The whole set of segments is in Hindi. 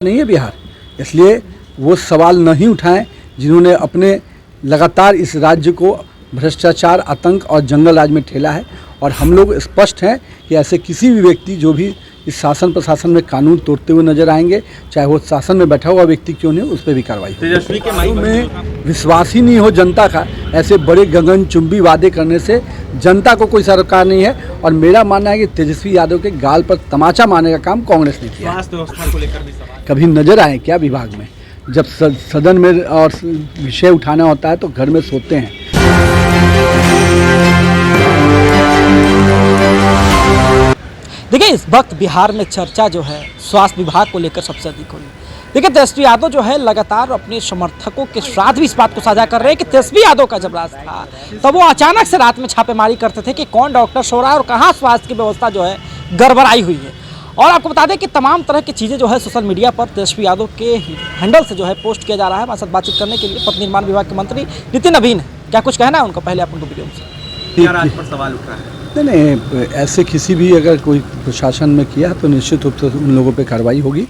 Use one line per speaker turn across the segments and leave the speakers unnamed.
नहीं है बिहार, इसलिए वो सवाल नहीं उठाएं जिन्होंने अपने लगातार इस राज्य को भ्रष्टाचार, आतंक और जंगल राज में ठेला है। और हम लोग स्पष्ट हैं कि ऐसे किसी भी व्यक्ति जो भी इस शासन प्रशासन में कानून तोड़ते हुए नजर आएंगे, चाहे वो शासन में बैठा हुआ व्यक्ति क्यों नहीं, उस पर भी कार्रवाई होगी।
तेजस्वी के माई
में विश्वास ही नहीं हो जनता का, ऐसे बड़े गगनचुंबी वादे करने से जनता को कोई सरोकार नहीं है। और मेरा मानना है कि तेजस्वी यादव के गाल पर तमाचा मारने का काम कांग्रेस ने किया।
स्वास्थ्य व्यवस्था को लेकर भी सवाल
कभी नजर आए क्या विभाग में? जब सदन में और विषय उठाना होता है तो घर में सोते हैं।
देखिए, इस वक्त बिहार में चर्चा जो है स्वास्थ्य विभाग को लेकर सबसे अधिक हो रही है। देखिए, तेजस्वी यादव जो है लगातार अपने समर्थकों के साथ भी इस बात को साझा कर रहे हैं कि तेजस्वी यादव का जब राज था तब वो अचानक से रात में छापेमारी करते थे कि कौन डॉक्टर सो रहा है और कहाँ स्वास्थ्य की व्यवस्था जो है गड़बड़ाई हुई है। और आपको बता दें कि तमाम तरह की चीज़ें जो है सोशल मीडिया पर तेजस्वी यादव के हैंडल से जो है पोस्ट किया जा रहा है। हमारे साथ बातचीत करने के लिए पथ निर्माण विभाग के मंत्री नितिन नवीन, क्या कुछ कहना है उनका? पहले आप उनको वीडियो से
राज पर सवाल उठ रहा है।
नहीं, ऐसे किसी भी अगर कोई प्रशासन में किया तो निश्चित रूप से उन लोगों पे कार्रवाई होगी।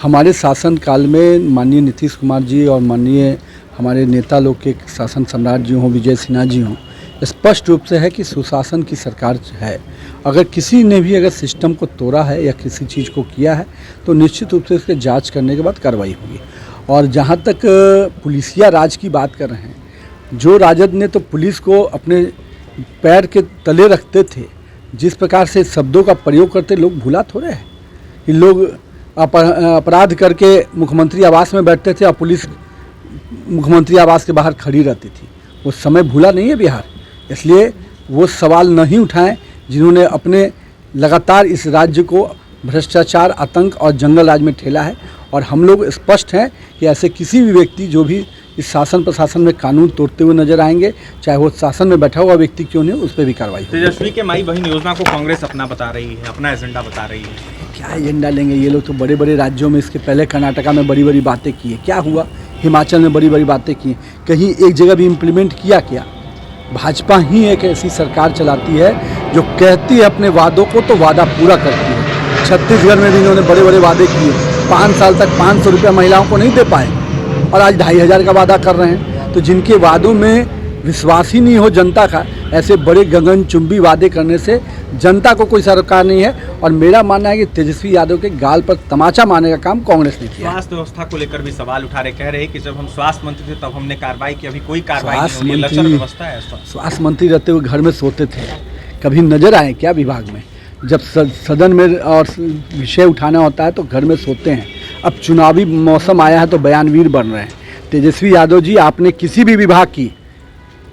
हमारे शासन काल में माननीय नीतीश कुमार जी और माननीय हमारे नेता लोग के शासन सम्राट जी हों, विजय सिन्हा जी हों, स्पष्ट रूप से है कि सुशासन की सरकार है। अगर किसी ने भी अगर सिस्टम को तोड़ा है या किसी चीज़ को किया है तो निश्चित रूप से उसके जांच करने के बाद कार्रवाई होगी। और जहाँ तक पुलिसिया राज की बात कर रहे हैं, जो राजद ने तो पुलिस को अपने पैर के तले रखते थे, जिस प्रकार से शब्दों का प्रयोग करते, लोग भूला थोड़े हैं कि लोग अपराध करके मुख्यमंत्री आवास में बैठते थे और पुलिस मुख्यमंत्री आवास के बाहर खड़ी रहती थी। वो समय भूला नहीं है बिहार, इसलिए वो सवाल नहीं उठाएं जिन्होंने अपने लगातार इस राज्य को भ्रष्टाचार, आतंक और जंगल राज में ठेला है। और हम लोग स्पष्ट हैं कि ऐसे किसी भी व्यक्ति जो भी इस शासन प्रशासन में कानून तोड़ते हुए नजर आएंगे, चाहे वो शासन में बैठा हुआ व्यक्ति क्यों नहीं, उस पर भी कार्रवाई होगी।
तेजस्वी के माई बहन योजना को कांग्रेस अपना बता रही है, अपना एजेंडा बता रही है।
क्या एजेंडा लेंगे ये लोग? तो बड़े बड़े राज्यों में, इसके पहले कर्नाटका में बड़ी बड़ी बातें की है, क्या हुआ? हिमाचल में बड़ी बड़ी बातें की, कहीं एक जगह भी इम्प्लीमेंट किया क्या? भाजपा ही एक ऐसी सरकार चलाती है जो कहती है अपने वादों को तो वादा पूरा करती है। छत्तीसगढ़ में भी इन्होंने बड़े बड़े वादे किए, 5 साल तक 500 रुपया महिलाओं को नहीं दे पाए और आज 2500 का वादा कर रहे हैं। तो जिनके वादों में विश्वास ही नहीं हो जनता का, ऐसे बड़े गगनचुंबी वादे करने से जनता को कोई सरोकार नहीं है। और मेरा मानना है कि तेजस्वी यादव के गाल पर तमाचा मारने का काम कांग्रेस ने किया।
स्वास्थ्य व्यवस्था को लेकर भी सवाल उठा रहे, कह रहे कि जब हम स्वास्थ्य मंत्री थे तब हमने कार्रवाई की, अभी कोई कार्रवाई नहीं हुई। लचर व्यवस्था है।
स्वास्थ्य मंत्री रहते हुए घर में सोते थे, कभी नजर आए क्या विभाग में? जब सदन में और विषय उठाना होता है तो घर में सोते हैं। अब चुनावी मौसम आया है तो बयानवीर बन रहे हैं। तेजस्वी यादव जी, आपने किसी भी विभाग की,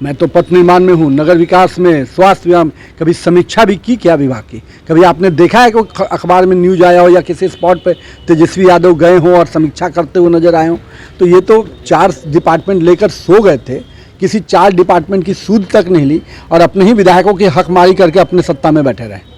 मैं तो पथ निर्माण में हूँ, नगर विकास में, स्वास्थ्य विभाग, कभी समीक्षा भी की क्या विभाग की? कभी आपने देखा है कि अखबार में न्यूज आया हो या किसी स्पॉट पे तेजस्वी यादव गए हों और समीक्षा करते हुए नजर आए हों? तो ये तो 4 डिपार्टमेंट लेकर सो गए थे, किसी 4 डिपार्टमेंट की सूद तक नहीं ली और अपने ही विधायकों की हकमारी करके अपने सत्ता में बैठे रहे।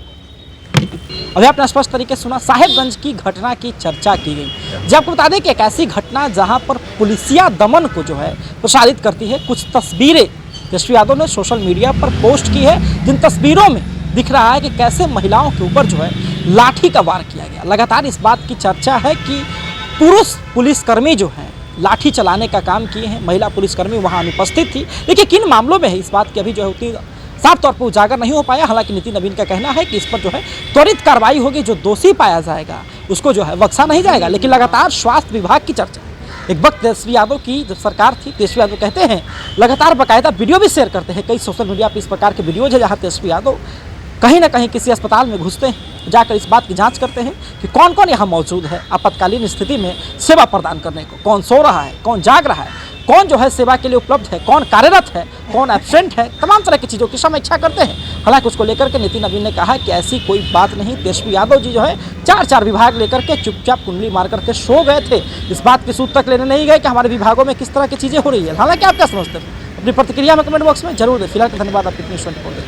अभी आपने स्पष्ट तरीके से सुना, साहेबगंज की घटना की चर्चा की गई। जब आपको बता दें कि एक ऐसी घटना जहां पर पुलिसिया दमन को जो है प्रसारित करती है, कुछ तस्वीरें तेजस्वी यादव ने सोशल मीडिया पर पोस्ट की है, जिन तस्वीरों में दिख रहा है कि कैसे महिलाओं के ऊपर जो है लाठी का वार किया गया। लगातार इस बात की चर्चा है कि पुरुष पुलिसकर्मी जो हैं लाठी चलाने का काम किए हैं, महिला पुलिसकर्मी वहाँ अनुपस्थित थी। देखिए, किन मामलों में है इस बात की अभी जो है उतनी साफ तौर पर उजागर नहीं हो पाया। हालांकि नितिन नवीन का कहना है कि इस पर जो है त्वरित कार्रवाई होगी, जो दोषी पाया जाएगा उसको जो है बख्शा नहीं जाएगा। लेकिन लगातार स्वास्थ्य विभाग की चर्चा, एक वक्त तेजस्वी यादव की जब सरकार थी, तेजस्वी यादव कहते हैं, लगातार बाकायदा वीडियो भी शेयर करते हैं, कई सोशल मीडिया पर इस प्रकार के वीडियोज है जहाँ तेजस्वी यादव कहीं ना कहीं किसी अस्पताल में घुसते हैं, जाकर इस बात की जांच करते हैं कि कौन कौन यहाँ मौजूद है आपातकालीन स्थिति में सेवा प्रदान करने को, कौन सो रहा है, कौन जाग रहा है, कौन जो है सेवा के लिए उपलब्ध है, कौन कार्यरत है, कौन एब्सेंट है, तमाम तरह की चीज़ों की समीक्षा करते हैं। हालांकि उसको लेकर के नितिन नवीन ने कहा कि ऐसी कोई बात नहीं, तेजस्वी यादव जी जो है 4 विभाग लेकर के चुपचाप कुंडली मार करके सो गए थे, इस बात की सूद तक लेने नहीं गए कि हमारे विभागों में किस तरह की चीज़ें हो रही है। हालांकि आप क्या समझते हैं? अपनी प्रतिक्रिया में कमेंट बॉक्स में जरूर दें। फिलहाल धन्यवाद, आपकी न्यूज़ 24 दें।